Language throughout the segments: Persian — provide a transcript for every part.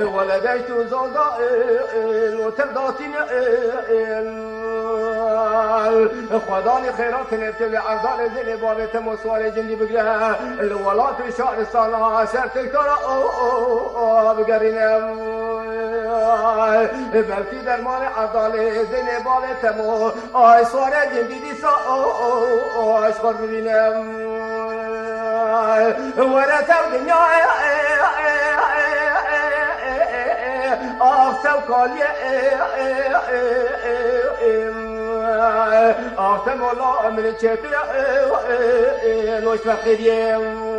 ولديت زوزائل وترداتين خداني خيرات نبتلي عرضان زي بابت مصوالي جندي بقلها الولات شعر الصلاة سرتك ترى بقرينا بلكي درمان عرضان زي بابت مو سوالي جندي دي سا اشخر ببينا ورثوا دنيا أفتوا كالي أفتوا مولا من الشتر لوش فقيرين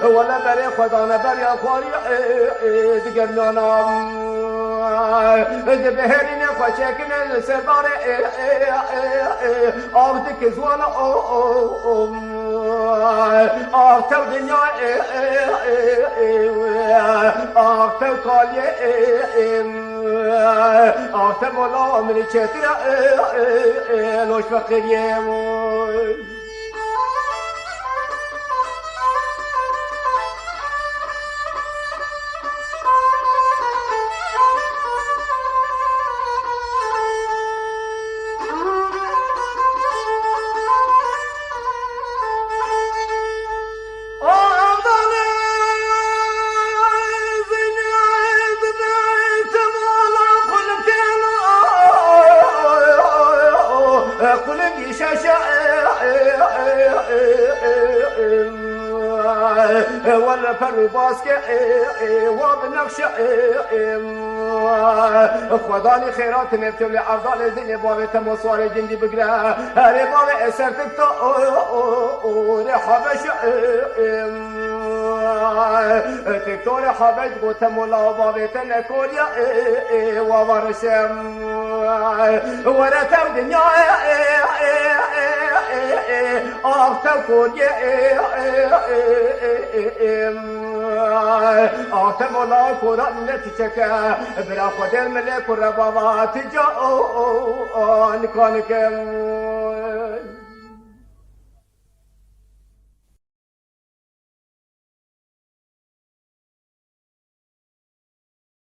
ولا بري خدانا بري أخواري دقرنانا دبهرين خوشكنا السبار أردك زوانا أفتو دنيا أفتو كالي أفتو مولا من الشتر لوش فقيرين ولا فرباسك وبنقش خداني خيرات نبتلي عرضان زي بابت مصوالي جندي بقرا هاري بابا سرتك تقول حبش تكتور حبش قوت مولا بابت نكوليا وورشم ورثوا دنيا أفتوا كوليا مولا قرآن نتشك برا خد الملك وربابات جاء كانك